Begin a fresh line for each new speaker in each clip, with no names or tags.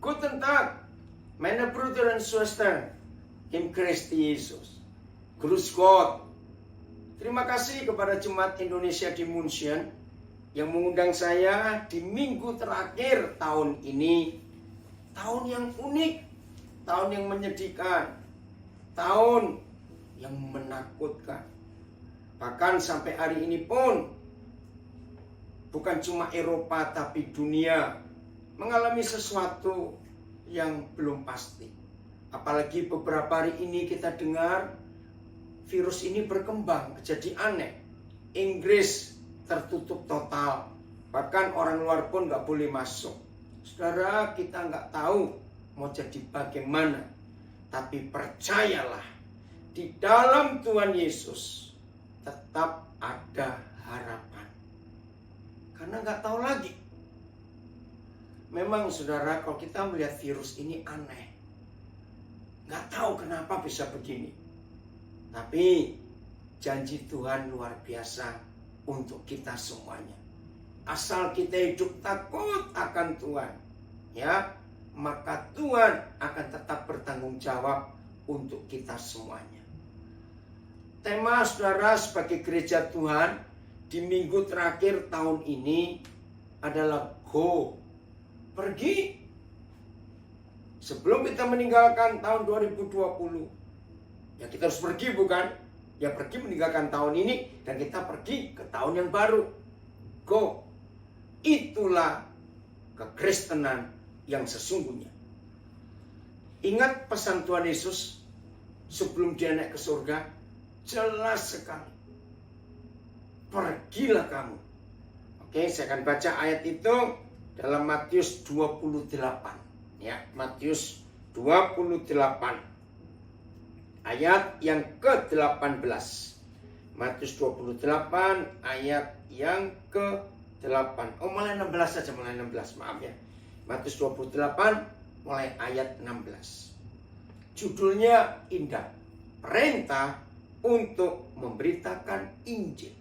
Guten Tag, meine Brüder und Schwestern im Christi Jesus. Grüß Gott. Terima kasih kepada Jemaat Indonesia di München yang mengundang saya di minggu terakhir tahun ini. Tahun yang unik, tahun yang menyedihkan, tahun yang menakutkan. Bahkan sampai hari ini pun bukan cuma Eropa tapi dunia mengalami sesuatu yang belum pasti. Apalagi beberapa hari ini kita dengar virus ini berkembang jadi aneh. Inggris tertutup total, bahkan orang luar pun nggak boleh masuk. Saudara, kita nggak tahu mau jadi bagaimana, tapi percayalah di dalam Tuhan Yesus tetap ada harapan. Karena nggak tahu lagi. Memang saudara, kalau kita melihat virus ini aneh, nggak tahu kenapa bisa begini. Tapi janji Tuhan luar biasa untuk kita semuanya. Asal kita hidup takut akan Tuhan, ya, maka Tuhan akan tetap bertanggung jawab untuk kita semuanya. Tema saudara sebagai gereja Tuhan di minggu terakhir tahun ini adalah go, pergi. Sebelum kita meninggalkan tahun 2020, ya kita harus pergi, bukan? Ya pergi meninggalkan tahun ini dan kita pergi ke tahun yang baru. Go. Itulah kekristenan yang sesungguhnya. Ingat pesan Tuhan Yesus sebelum dia naik ke surga, jelas sekali. Pergilah kamu. Oke, saya akan baca ayat itu dalam Matius 28. Ya, Matius 28. Ayat yang ke-18. Matius 28 ayat yang ke-8. Oh, mulai 16 saja, mulai 16, maaf ya. Matius 28 mulai ayat 16. Judulnya indah. Perintah untuk memberitakan Injil.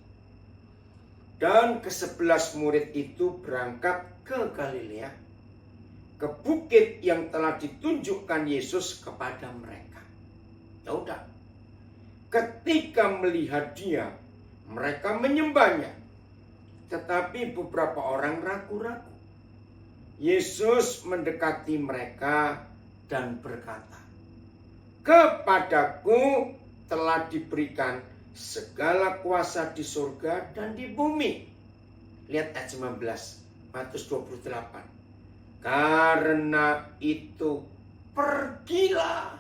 Dan ke-11 murid itu berangkat ke Galilea, ke bukit yang telah ditunjukkan Yesus kepada mereka. Ya udah. Ketika melihat dia, mereka menyembahnya. Tetapi beberapa orang ragu-ragu. Yesus mendekati mereka dan berkata, "Kepadaku telah diberikan segala kuasa di surga dan di bumi." Lihat ayat 19, Matius 28. Karena itu pergilah.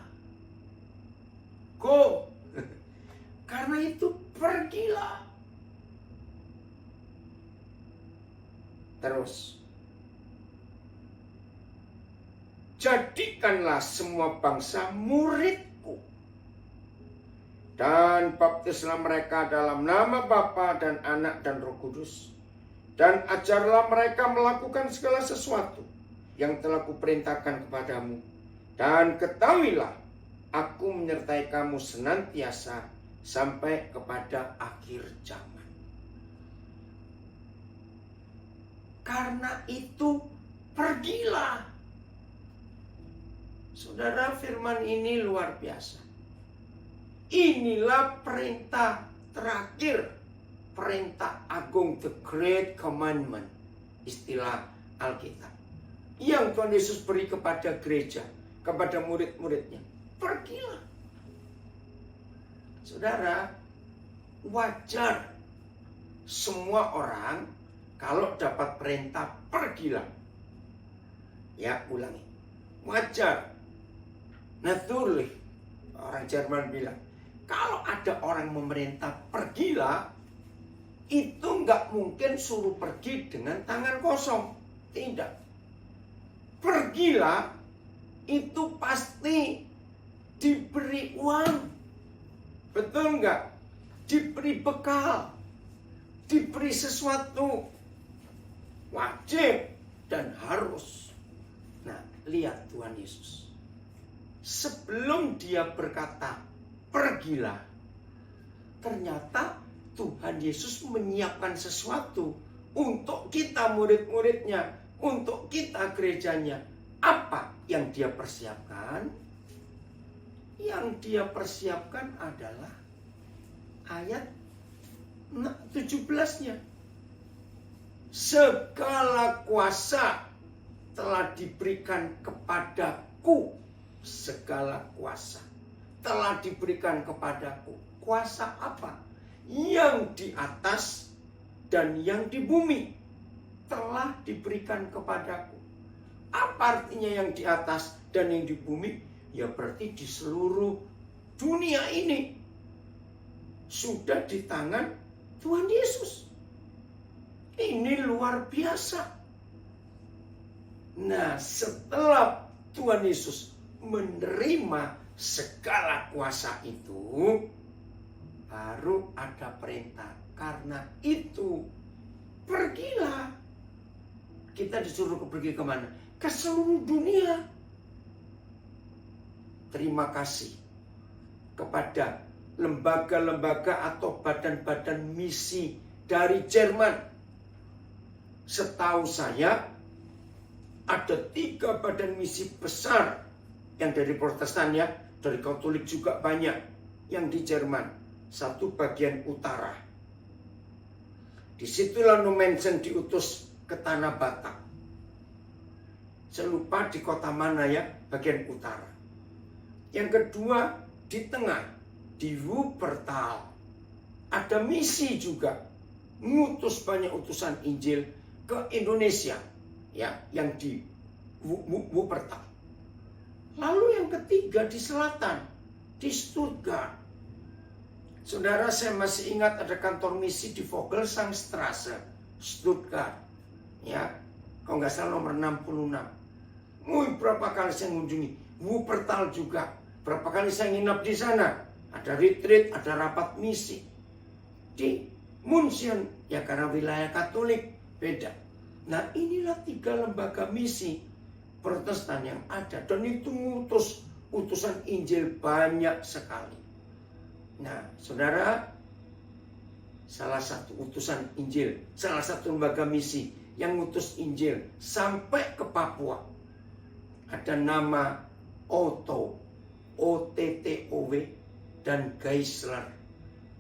Go. Karena itu pergilah. Terus, jadikanlah semua bangsa muridku, dan baptislah mereka dalam nama Bapa dan Anak dan Roh Kudus, dan ajarlah mereka melakukan segala sesuatu yang telah kuperintahkan kepadamu, dan ketahuilah aku menyertai kamu senantiasa sampai kepada akhir zaman. Karena itu pergilah. Saudara, firman ini luar biasa. Inilah perintah terakhir, perintah agung, the great commandment, istilah Alkitab, yang Tuhan Yesus beri kepada gereja, kepada murid-muridnya. Pergilah. Saudara, wajar semua orang kalau dapat perintah pergilah. Ya, ulangi. Wajar. Natürlich. Orang Jerman bilang, kalau ada orang memerintah pergilah, itu nggak mungkin suruh pergi dengan tangan kosong. Tidak. Pergilah, itu pasti diberi uang. Betul nggak? Diberi bekal. Diberi sesuatu. Wajib dan harus. Nah, lihat Tuhan Yesus. Sebelum dia berkata, pergilah, ternyata Tuhan Yesus menyiapkan sesuatu untuk kita murid-muridnya, untuk kita gerejanya. Apa? yang dia persiapkan? Yang dia persiapkan adalah ayat 17-nya. Segala kuasa telah diberikan kepadaku. Segala kuasa telah diberikan kepadaku. Kuasa apa? Yang di atas dan yang di bumi telah diberikan kepadaku. Apa artinya yang di atas dan yang di bumi? Ya berarti di seluruh dunia ini sudah di tangan Tuhan Yesus. Ini luar biasa. Nah, setelah Tuhan Yesus menerima segala kuasa itu, baru ada perintah. Karena itu, pergilah. Kita disuruh pergi kemana? Ke seluruh dunia. Terima kasih kepada lembaga-lembaga atau badan-badan misi dari Jerman. Setahu saya, ada 3 badan misi besar yang dari Protestan ya, dari Katolik juga banyak yang di Jerman. Satu bagian utara. Disitulah Nommensen diutus ke Tanah Batak. Saya lupa di kota mana ya, bagian utara. Yang kedua di tengah, di Wuppertal. Ada misi juga, ngutus banyak utusan Injil ke Indonesia, ya, yang di Wuppertal. Lalu yang ketiga di selatan, di Stuttgart. Saudara, saya masih ingat ada kantor misi di Vogelsangstraße, Stuttgart. Ya, kalau nggak salah nomor 66. Berapa kali saya mengunjungi Wuppertal juga. Berapa kali saya nginap di sana. Ada retreat, ada rapat misi. Di München, ya karena wilayah Katolik, beda. Nah, inilah 3 lembaga misi Protestan yang ada. Dan itu ngutus utusan Injil banyak sekali. Nah, saudara, salah satu utusan Injil, salah satu lembaga misi yang ngutus Injil sampai ke Papua, ada nama Otto, OTTOW, dan Geisler.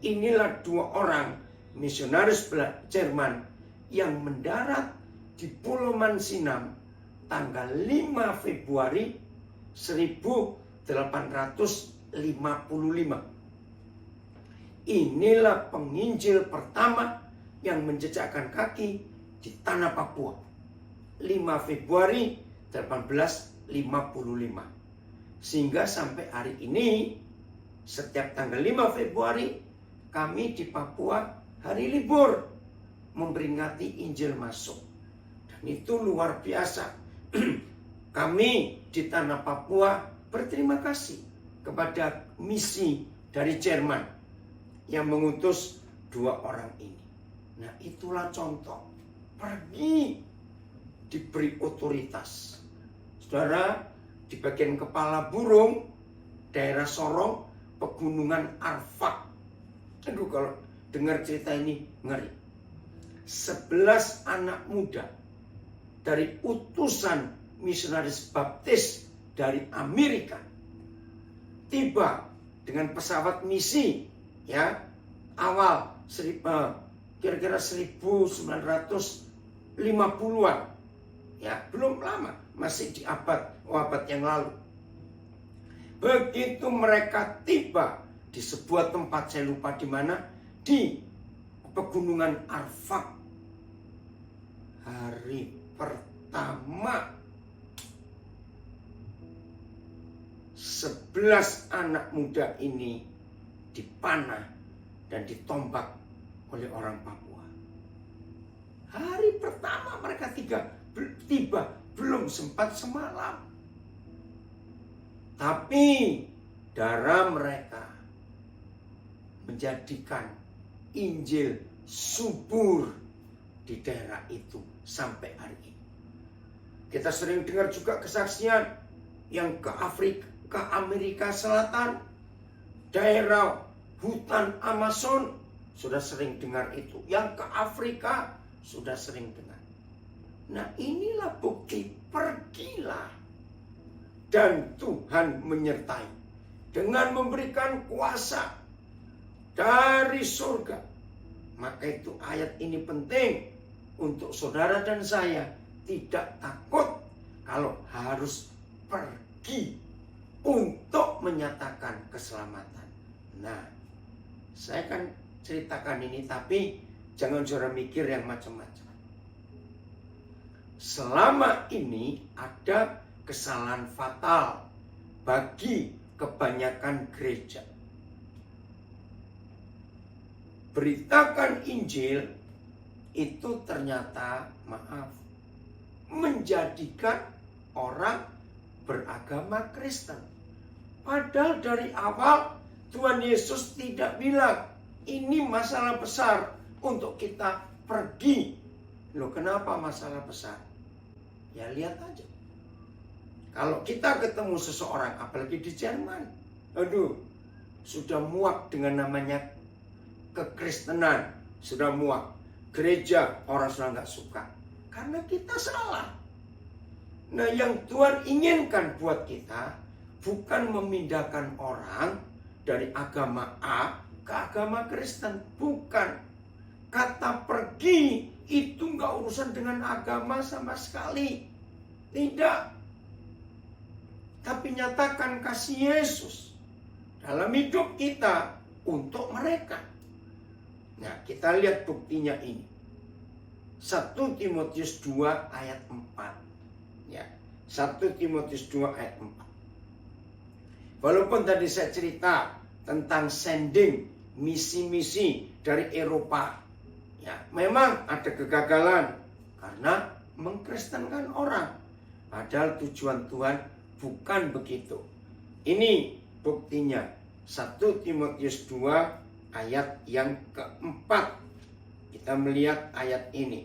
Inilah 2 orang misionaris Jerman yang mendarat di Pulau Mansinam tanggal 5 Februari 1855. Inilah penginjil pertama yang menjejakkan kaki di tanah Papua. 5 Februari 1855. Sehingga sampai hari ini, setiap tanggal 5 Februari, kami di Papua hari libur memperingati Injil masuk. Dan itu luar biasa. Kami di tanah Papua berterima kasih kepada misi dari Jerman yang mengutus 2 orang ini. Nah, itulah contoh. Pergi diberi otoritas. Saudara, di bagian kepala burung, daerah Sorong, pegunungan Arfak. Aduh, kalau dengar cerita ini ngeri. 11 anak muda dari utusan misionaris baptis dari Amerika tiba dengan pesawat misi, ya, awal kira-kira 1950-an, ya, belum lama, masih di abad yang lalu. Begitu mereka tiba di sebuah tempat, saya lupa di mana, di pegunungan Arfak, hari pertama 11 anak muda ini dipanah dan ditombak oleh orang Papua. Hari pertama mereka tiba, belum sempat semalam. Tapi darah mereka menjadikan Injil subur di daerah itu sampai hari ini. Kita sering dengar juga kesaksian yang ke Amerika Selatan, daerah hutan Amazon, sudah sering dengar itu. Yang ke Afrika sudah sering dengar. Nah, inilah bukti, pergilah. dan Tuhan menyertai dengan memberikan kuasa dari surga. Maka itu ayat ini penting untuk saudara dan saya tidak takut kalau harus pergi untuk menyatakan keselamatan. Nah, saya kan ceritakan ini, tapi jangan saudara mikir yang macam-macam. Selama ini ada kesalahan fatal bagi kebanyakan gereja. Beritakan Injil itu ternyata, menjadikan orang beragama Kristen. Padahal dari awal Tuhan Yesus tidak bilang ini masalah besar untuk kita pergi. Loh, kenapa masalah besar? Ya lihat aja. Kalau kita ketemu seseorang, apalagi di Jerman, aduh, sudah muak dengan namanya kekristenan, sudah muak. Gereja orang sudah nggak suka karena kita salah. Nah, yang Tuhan inginkan buat kita bukan memindahkan orang dari agama A ke agama Kristen, bukan. Kata pergi itu nggak urusan dengan agama sama sekali, tidak. Tapi nyatakan kasih Yesus dalam hidup kita untuk mereka. Nah, kita lihat buktinya ini. 1 Timotius 2 ayat 4. Ya, 1 Timotius 2 ayat 4. Walaupun tadi saya cerita tentang sending, misi-misi dari Eropa. Ya, memang ada kegagalan karena mengkristenkan orang. Padahal tujuan Tuhan bukan begitu. Ini buktinya. 1 Timotius 2 ayat yang keempat. Kita melihat ayat ini.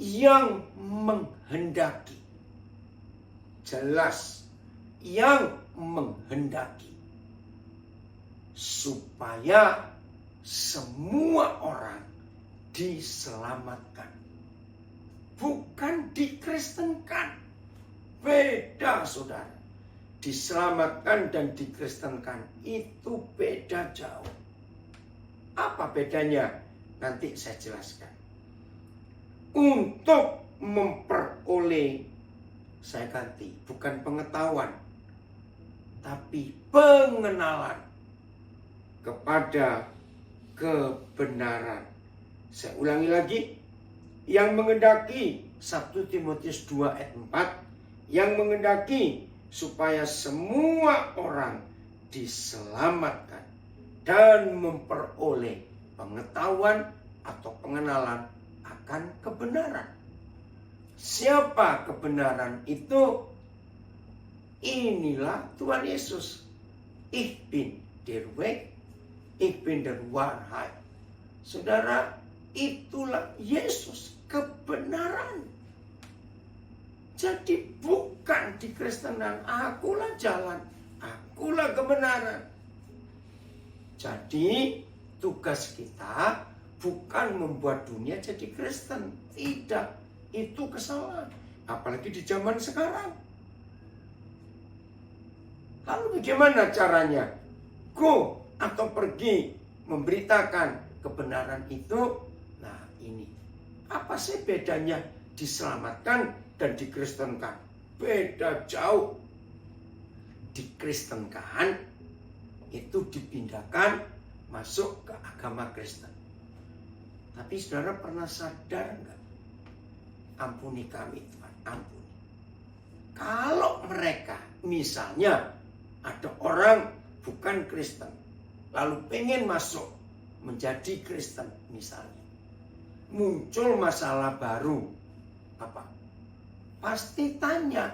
Yang menghendaki. Jelas. Yang menghendaki. Supaya semua orang diselamatkan. Bukan dikristenkan. Beda, saudara. Diselamatkan dan dikristenkan itu beda jauh. Apa bedanya? Nanti saya jelaskan. Untuk memperoleh, saya ganti, bukan pengetahuan, tapi pengenalan kepada kebenaran. Saya ulangi lagi. Yang menghendaki, 1 Timotius 2 ayat 4, yang menghendaki supaya semua orang diselamatkan dan memperoleh pengetahuan atau pengenalan akan kebenaran. Siapa kebenaran itu? Inilah Tuhan Yesus. Ich bin der Weg, ich bin der Wahrheit. Saudara, itulah Yesus, kebenaran. Jadi bukan di Kristenan, akulah jalan, akulah kebenaran. Jadi tugas kita bukan membuat dunia jadi Kristen. Tidak, itu kesalahan. Apalagi di zaman sekarang. Lalu bagaimana caranya? Go atau pergi memberitakan kebenaran itu. Nah, ini. Apa sih bedanya diselamatkan dan dikristenkan? Beda jauh. Dikristenkan itu dipindahkan masuk ke agama Kristen. Tapi saudara pernah sadar enggak? Ampuni kami Tuhan, ampuni. Kalau mereka misalnya ada orang bukan Kristen lalu pengen masuk menjadi Kristen misalnya, muncul masalah baru, apa? Pasti tanya,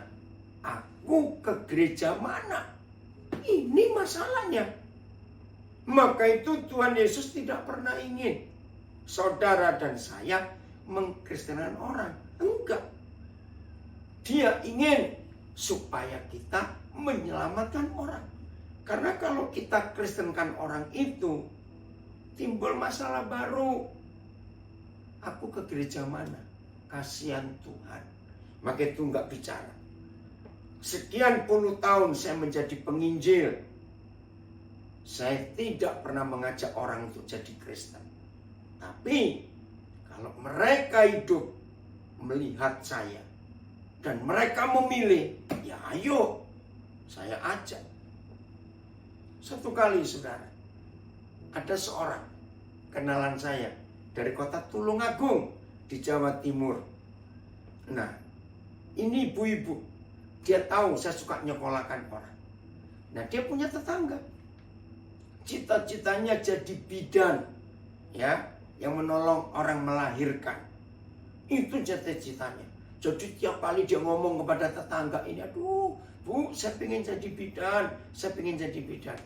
aku ke gereja mana? Ini masalahnya. Maka itu Tuhan Yesus tidak pernah ingin saudara dan saya mengkristenkan orang. Enggak. Dia ingin supaya kita menyelamatkan orang. Karena kalau kita kristenkan orang itu, timbul masalah baru. Aku ke gereja mana? Kasihan Tuhan. maka itu nggak bicara. Sekian puluh tahun saya menjadi penginjil, saya tidak pernah mengajak orang untuk jadi Kristen. Tapi kalau mereka hidup melihat saya dan mereka memilih, ya ayo saya ajak. Satu kali saudara, ada seorang kenalan saya dari kota Tulungagung di Jawa Timur. Nah, ini ibu-ibu, dia tahu saya suka nyekolahkan orang. Nah, dia punya tetangga, cita-citanya jadi bidan, ya, yang menolong orang melahirkan. Itu cita-citanya. Jadi tiap kali dia ngomong kepada tetangga ini, aduh bu, saya pengen jadi bidan, saya pengen jadi bidan.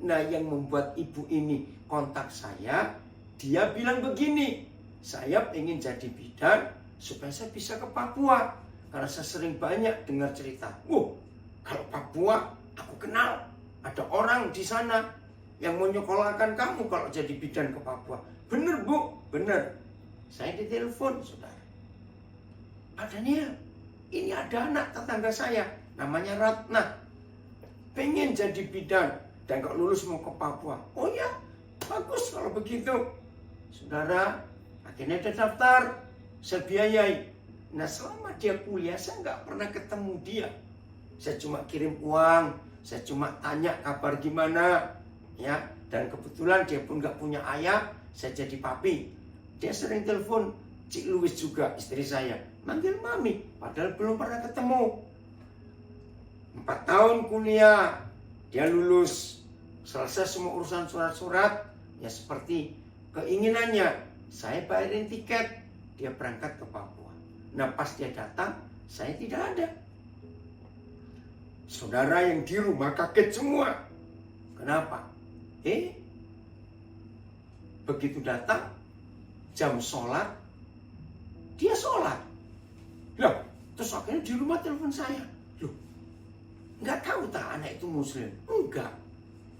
Nah, yang membuat ibu ini kontak saya, dia bilang begini, saya pengen jadi bidan supaya saya bisa ke Papua. Karena saya sering banyak dengar cerita, kalau Papua aku kenal, ada orang di sana yang mau nyekolahkan kamu kalau jadi bidan ke Papua. Bener bu, bener. Saya ditelepon saudara. Ada nih, ini ada anak tetangga saya, namanya Ratna, pengen jadi bidan dan kalau lulus mau ke Papua. Oh ya, bagus kalau begitu. Saudara, akhirnya dia daftar, saya biayai. Nah, selama dia kuliah, saya nggak pernah ketemu dia. Saya cuma kirim uang, saya cuma tanya kabar gimana, ya. Dan kebetulan dia pun nggak punya ayah, saya jadi papi. Dia sering telepon Cik Louis juga, istri saya, manggil mami, padahal belum pernah ketemu. 4 tahun kuliah, dia lulus, selesai semua urusan surat-surat, ya seperti keinginannya. Saya bayarin tiket, dia berangkat ke Papua. Nah, pas dia datang, saya tidak ada. Saudara yang di rumah kaget semua. Kenapa? Begitu datang, jam sholat, dia sholat. Loh, terus akhirnya di rumah telepon saya. Loh, nggak tahu tak anak itu muslim? Enggak.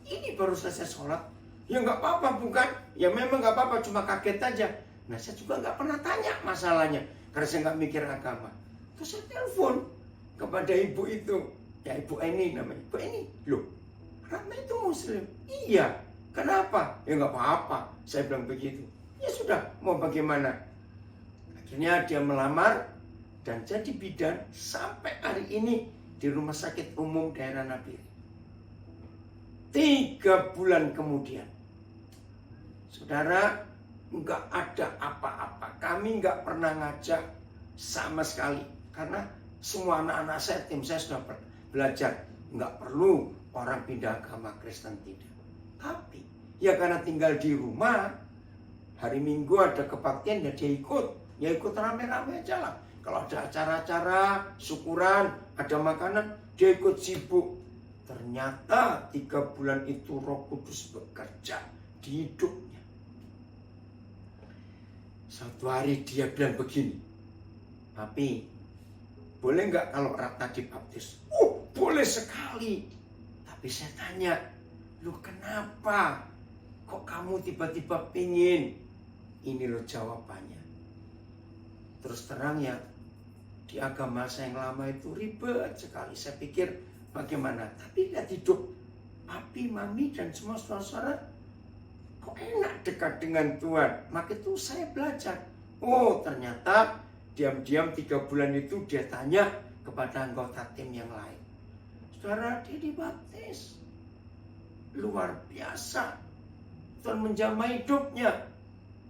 Ini baru selesai sholat. Ya nggak apa-apa bukan? Ya memang nggak apa-apa, cuma kaget aja. Nah, saya juga nggak pernah tanya masalahnya. Karena saya nggak mikir agama. Terus saya telepon kepada ibu itu. Ya ibu Eni namanya. Ibu Eni, loh, Ratna itu muslim? Iya. Kenapa? Ya nggak apa-apa. Saya bilang begitu. Ya sudah, mau bagaimana? Akhirnya dia melamar dan jadi bidan sampai hari ini di Rumah Sakit Umum Daerah Nabire. 3 bulan kemudian, saudara, nggak ada apa-apa. Kami nggak pernah ngajak sama sekali. Karena semua anak-anak saya, tim saya sudah belajar. Nggak perlu orang pindah agama Kristen, tidak. Tapi, ya karena tinggal di rumah, hari Minggu ada kebaktian, ya dia ikut. Ya ikut rame-rame aja lah. Kalau ada acara-acara, syukuran, ada makanan, dia ikut sibuk. Ternyata 3 bulan itu Roh Kudus bekerja di hidupnya. Suatu hari dia bilang begini, Papi, boleh nggak kalau Ratna dibaptis? Boleh sekali. Tapi saya tanya, lu kenapa? Kok kamu tiba-tiba pingin? Ini loh jawabannya. Terus terang ya, di agama saya yang lama itu ribet sekali. Saya pikir bagaimana? Tapi lihat hidup papi, mami, dan semua saudara, kok enak dekat dengan Tuhan. Maka itu saya belajar. Oh, ternyata diam-diam 3 bulan itu dia tanya kepada anggota tim yang lain. Saudara, dia dibaptis. Luar biasa. Tuhan menjamah hidupnya.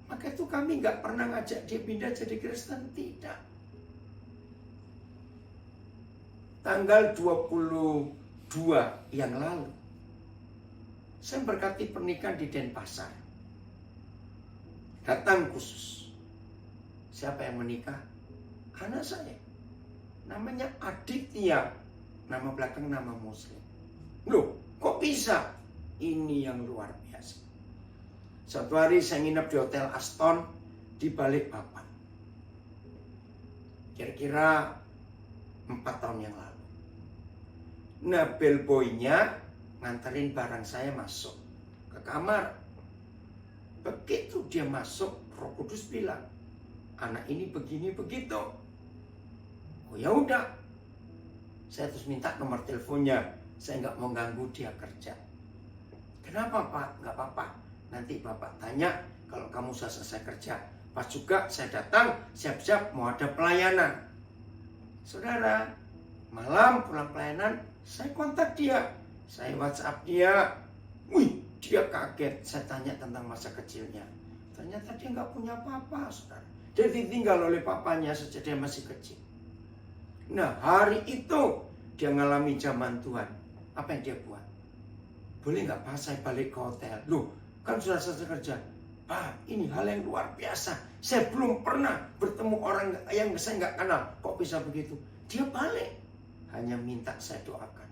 Maka itu kami nggak pernah ngajak dia pindah jadi Kristen, tidak. Tanggal 22 yang lalu, saya berkati pernikahan di Denpasar. Datang khusus. Siapa yang menikah? Anak saya. Namanya Aditya. Nama belakang nama Muslim. Loh, kok bisa? Ini yang luar biasa. Suatu hari saya nginep di Hotel Aston di Balikpapan. Kira-kira 4 tahun yang lalu. Nah, bellboy-nya nganterin barang saya masuk ke kamar. Begitu dia masuk, Roh Kudus bilang, anak ini begini begitu. Oh ya udah, saya terus minta nomor teleponnya. Saya nggak mau ganggu dia kerja. Kenapa Pak? Nggak apa-apa. Nanti Bapak tanya kalau kamu sudah selesai kerja. Pas juga saya datang, siap-siap mau ada pelayanan. Saudara, malam pulang pelayanan, saya kontak dia. Saya WhatsApp dia. Wih, dia kaget. Saya tanya tentang masa kecilnya. Ternyata dia nggak punya apa-apa, saudara. Dia ditinggal oleh papanya sejak dia masih kecil. Nah, hari itu dia ngalami zaman Tuhan. Apa yang dia buat? Boleh nggak Pak saya balik ke hotel? Loh, kan sudah selesai kerja. Pak, ini hal yang luar biasa. Saya belum pernah bertemu orang yang saya nggak kenal. Kok bisa begitu? Dia balik. Hanya minta saya doakan.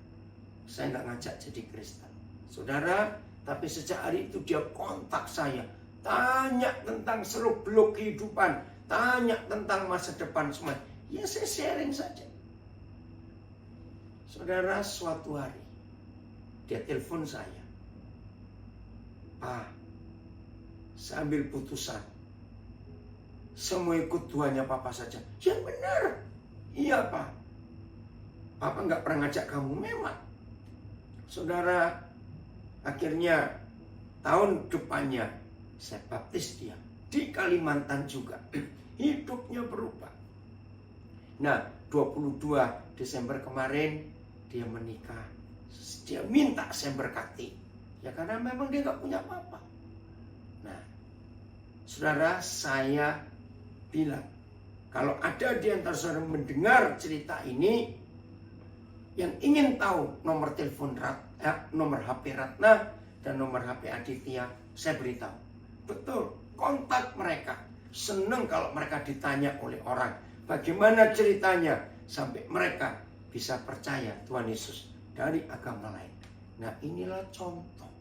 Saya nggak ngajak jadi Kristen. Saudara, tapi sejak hari itu dia kontak saya. Tanya tentang seluk-beluk kehidupan. Tanya tentang masa depan semua. Ya saya sharing saja. Saudara, suatu hari dia telepon saya. Pak, saya ambil putusan. Semua ikut Tuhannya Papa saja. Ya benar. Iya Pak. Papa nggak pernah ngajak kamu. Memang. Saudara, akhirnya tahun depannya saya baptis dia. Di Kalimantan juga. Hidupnya berubah. Nah, 22 Desember kemarin dia menikah. Dia minta saya berkati. Ya karena memang dia nggak punya apa-apa. Nah, saudara, saya bilang, kalau ada di antara saudara mendengar cerita ini, yang ingin tahu nomor telepon nomor HP Ratna dan nomor HP Aditya, saya beritahu. Betul, kontak mereka. Senang kalau mereka ditanya oleh orang. Bagaimana ceritanya sampai mereka bisa percaya Tuhan Yesus dari agama lain. Nah, inilah contoh.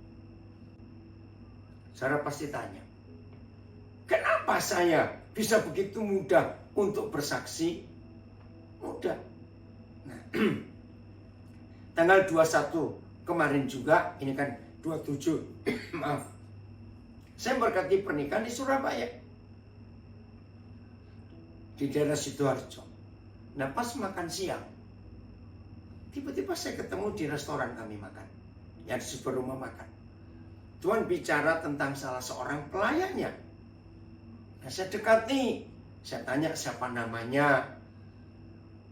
Saudara pasti tanya, kenapa saya bisa begitu mudah untuk bersaksi? Mudah. Nah, tanggal 21 kemarin juga, ini kan 27, maaf. Saya berkati pernikahan di Surabaya. Di daerah Sidoarjo. Nah, pas makan siang, tiba-tiba saya ketemu di restoran kami makan. Yang di sebuah rumah makan. Tuhan bicara tentang salah seorang pelayannya. Nah, saya dekati. Saya tanya siapa namanya.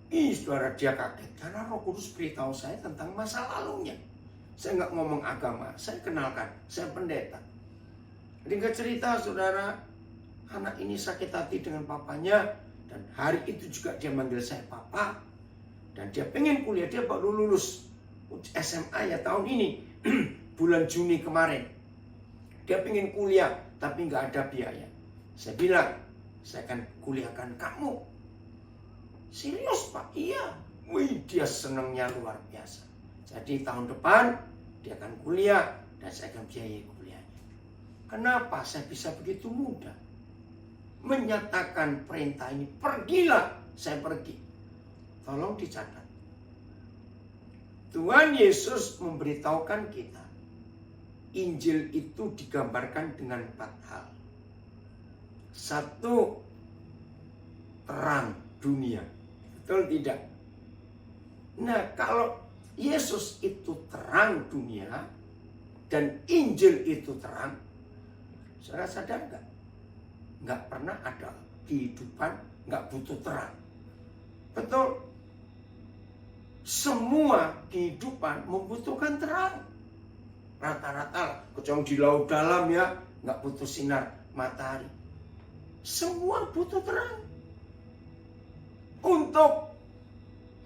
Saudara, dia kaget. Karena Roh Kudus beritahu saya tentang masa lalunya. Saya nggak ngomong agama. Saya kenalkan. Saya pendeta. Ringkat cerita, saudara. Anak ini sakit hati dengan papanya. Dan hari itu juga dia manggil saya papa. Dan dia pengen kuliah. Dia baru lulus SMA ya tahun ini. Bulan Juni kemarin. Dia pengen kuliah. Tapi nggak ada biaya. Saya bilang, saya akan kuliahkan kamu. Serius Pak? Iya. Wih, dia senangnya luar biasa. Jadi tahun depan dia akan kuliah. Dan saya akan biayai kuliahnya. Kenapa saya bisa begitu mudah menyatakan perintah ini? Pergilah. Saya pergi. Tolong dicatat. Tuhan Yesus memberitahukan kita. Injil itu digambarkan dengan 4 hal. 1, terang dunia. Betul tidak? Nah, kalau Yesus itu terang dunia dan Injil itu terang, saudara sadar nggak? Nggak pernah ada kehidupan nggak butuh terang. Betul? Semua kehidupan membutuhkan terang. Rata-rata, kecuali di laut dalam ya, nggak butuh sinar matahari. Semua butuh terang. Untuk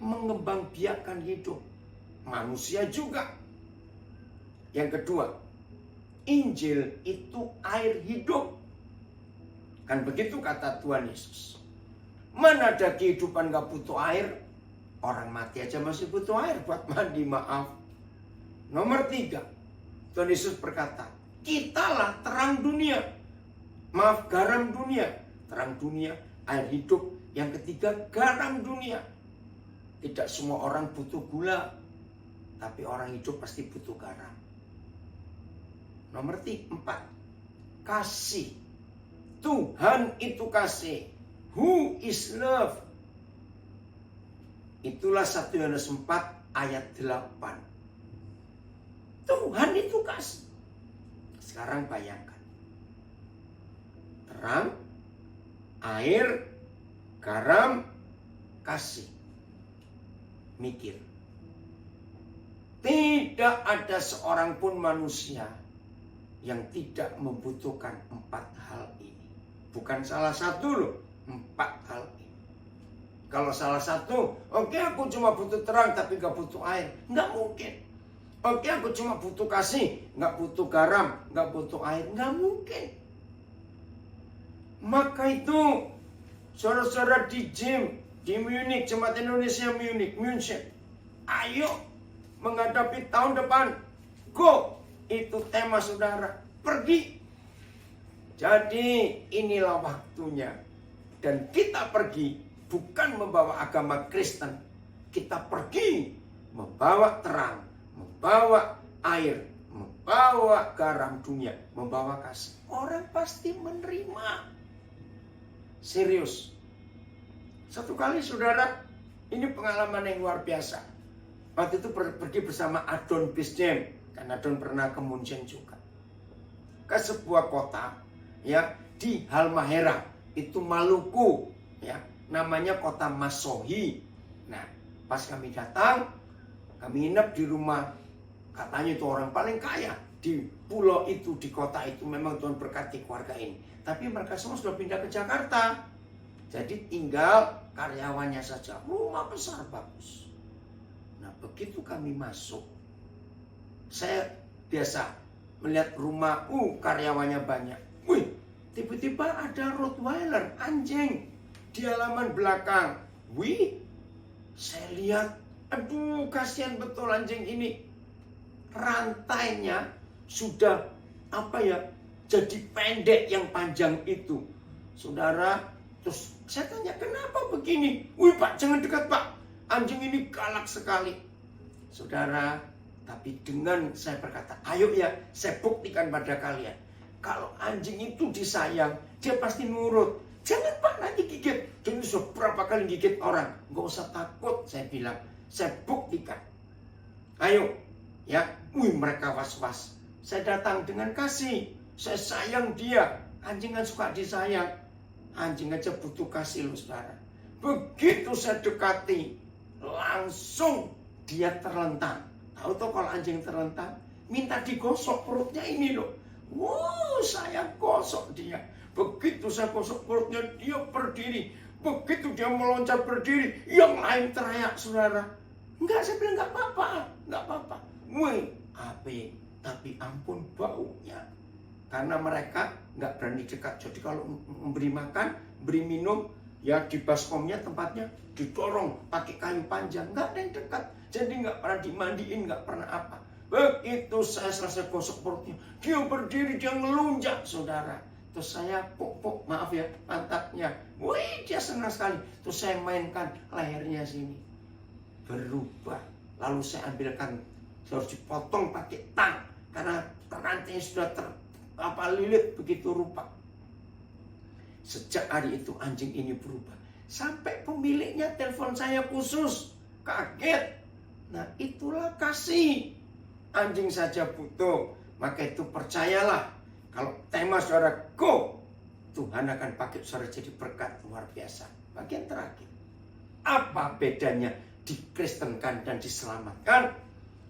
mengembangbiakkan hidup. Manusia juga. Yang kedua, Injil itu air hidup. Kan begitu kata Tuhan Yesus. Mana ada kehidupan gak butuh air? Orang mati aja masih butuh air buat mandi, maaf. Nomor 3, Tuhan Yesus berkata, kitalah terang dunia. Maaf, garam dunia. Terang dunia, air hidup. Yang ketiga, garam dunia. Tidak semua orang butuh gula. Tapi orang hidup pasti butuh garam. Nomor 4, kasih. Tuhan itu kasih. Who is love? Itulah 1 Yohanes 4 ayat 8. Tuhan itu kasih. Sekarang bayangkan. Terang, air, garam, kasih. Mikir. Tidak ada seorang pun manusia yang tidak membutuhkan 4 hal ini. Bukan salah satu loh, 4 hal ini. Kalau salah satu, oke, aku cuma butuh terang tapi gak butuh air. Nggak mungkin. Oke, aku cuma butuh kasih, nggak butuh garam, nggak butuh air. Nggak mungkin. Maka itu, saudara-saudara di gym, di Munich, Jemaat Indonesia Munich, München. Ayo menghadapi tahun depan. Go! Itu tema saudara. Pergi. Jadi inilah waktunya. Dan kita pergi bukan membawa agama Kristen. Kita pergi membawa terang, membawa air, membawa garam dunia, membawa kasih. Orang pasti menerima. Serius. Satu kali saudara, ini pengalaman yang luar biasa. Waktu itu pergi bersama Adon Bisdem, karena Adon pernah ke München juga. Ke sebuah kota, ya, di Halmahera, itu Maluku, ya, namanya kota Masohi. Nah, pas kami datang, kami nginep di rumah, katanya itu orang paling kaya di pulau itu, di kota itu. Memang Tuhan berkati keluarga ini. Tapi mereka semua sudah pindah ke Jakarta. Jadi tinggal karyawannya saja. Rumah besar bagus. Nah, begitu kami masuk, saya biasa melihat rumah, karyawannya banyak. Wih, tiba-tiba ada Rottweiler, anjing, di halaman belakang. Wih, saya lihat, aduh, kasihan betul anjing ini. Rantainya sudah, jadi pendek yang panjang itu. Saudara, terus saya tanya, kenapa begini? Wih Pak, jangan dekat Pak. Anjing ini galak sekali. Saudara, tapi dengan saya berkata, ayo ya, saya buktikan pada kalian. Kalau anjing itu disayang, dia pasti nurut. Jangan Pak, nanti gigit. Dia sudah berapa kali gigit orang. Gak usah takut, saya bilang. Saya buktikan. Ayo, ya. Wih, mereka was-was. Saya datang dengan kasih. Saya sayang dia. Anjing kan suka disayang. Anjing aja butuh kasih loh, saudara. Begitu saya dekati, langsung dia terlentang. Tahu kalau anjing terlentang, minta digosok perutnya ini loh. Wow, saya gosok dia. Begitu saya gosok perutnya, dia berdiri. Begitu dia meloncat berdiri, yang lain teriak, saudara. Enggak, saya bilang enggak apa-apa, enggak apa-apa. Wih, tapi ampun baunya. Karena mereka nggak berani dekat. Jadi kalau memberi makan, beri minum, ya di baskomnya tempatnya didorong pakai kayu panjang. Nggak ada yang dekat. Jadi nggak pernah dimandiin, nggak pernah apa. Begitu saya selesai gosok perutnya, dia berdiri, dia ngelunjak, saudara. Terus saya puk, maaf ya, pantatnya. Wih, dia senang sekali. Terus saya mainkan lehernya sini. Berubah. Lalu saya ambilkan, harus dipotong pakai tang. Karena rantainya sudah lilit begitu rupa. Sejak hari itu anjing ini berubah. Sampai pemiliknya telepon saya khusus. Kaget. Nah, itulah kasih. Anjing saja butuh. Maka itu percayalah. Kalau tema saudara go, Tuhan akan pakai saudara jadi berkat luar biasa. Bagian terakhir. Apa bedanya dikristenkan dan diselamatkan?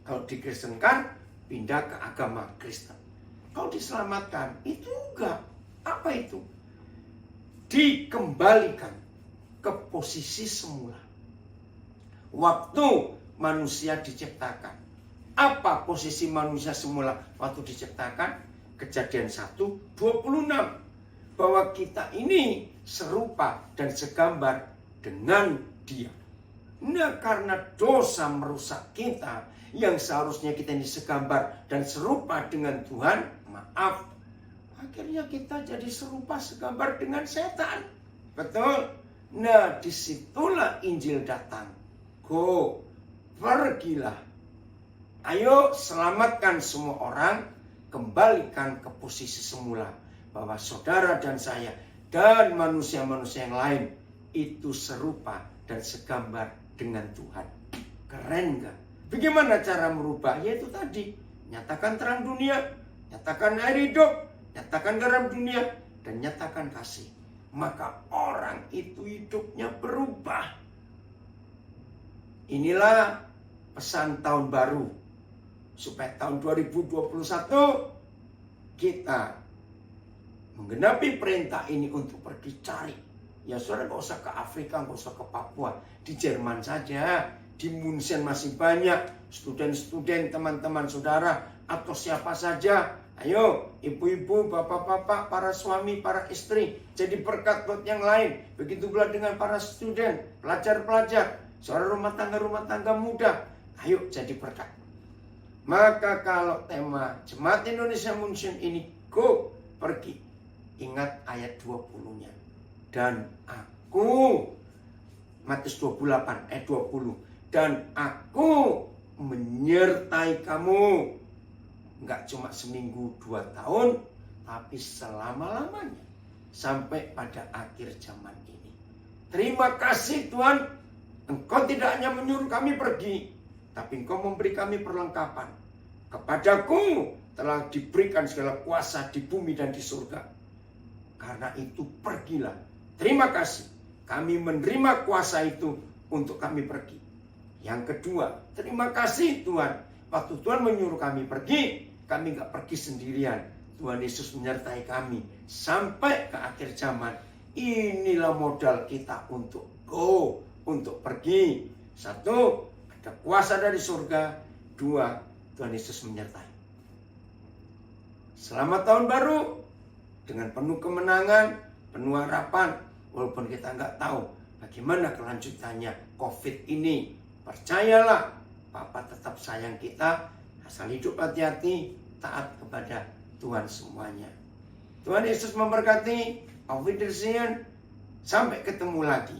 Kalau dikristenkan, pindah ke agama Kristen. Kalau diselamatkan, itu enggak. Apa itu? Dikembalikan ke posisi semula. Waktu manusia diciptakan. Apa posisi manusia semula waktu diciptakan? Kejadian 1:26. Bahwa kita ini serupa dan segambar dengan Dia. Nah, karena dosa merusak kita, yang seharusnya kita ini segambar dan serupa dengan Tuhan, maaf, akhirnya kita jadi serupa segambar dengan setan. Betul? Nah, disitulah Injil datang. Go, pergilah. Ayo selamatkan semua orang, kembalikan ke posisi semula. Bahwa saudara dan saya dan manusia-manusia yang lain itu serupa dan segambar dengan Tuhan. Keren gak? Bagaimana cara merubah? Yaitu tadi, nyatakan terang dunia, nyatakan air hidup, nyatakan garam dunia, dan nyatakan kasih. Maka orang itu hidupnya berubah. Inilah pesan tahun baru. Supaya tahun 2021 kita menggenapi perintah ini untuk pergi cari. Ya saudara, gak usah ke Afrika, gak usah ke Papua. Di Jerman saja, di Munchen masih banyak student-student, teman-teman saudara, atau siapa saja. Ayo, ibu-ibu, bapak-bapak, para suami, para istri, jadi berkat buat yang lain. Begitu pula dengan para student, pelajar-pelajar, saudara rumah tangga muda. Ayo jadi berkat. Maka kalau tema Jemaat Indonesia Munchen ini, go, pergi. Ingat ayat 20-nya. Dan aku, Matius 28 ayat 20. Dan aku menyertai kamu. Enggak cuma seminggu 2 tahun, tapi selama-lamanya. Sampai pada akhir zaman ini. Terima kasih Tuhan. Engkau tidak hanya menyuruh kami pergi, tapi Engkau memberi kami perlengkapan. Kepadaku telah diberikan segala kuasa di bumi dan di surga. Karena itu pergilah. Terima kasih. Kami menerima kuasa itu untuk kami pergi. Yang kedua, terima kasih Tuhan. Waktu Tuhan menyuruh kami pergi, kami nggak pergi sendirian. Tuhan Yesus menyertai kami sampai ke akhir zaman. Inilah modal kita untuk go, untuk pergi. 1, ada kuasa dari surga. 2, Tuhan Yesus menyertai. Selamat tahun baru dengan penuh kemenangan, penuh harapan. Walaupun kita nggak tahu bagaimana kelanjutannya COVID ini. Percayalah, Papa tetap sayang kita. Asal hidup hati-hati, taat kepada Tuhan semuanya. Tuhan Yesus memberkati. Auf Wiedersehen. Sampai ketemu lagi.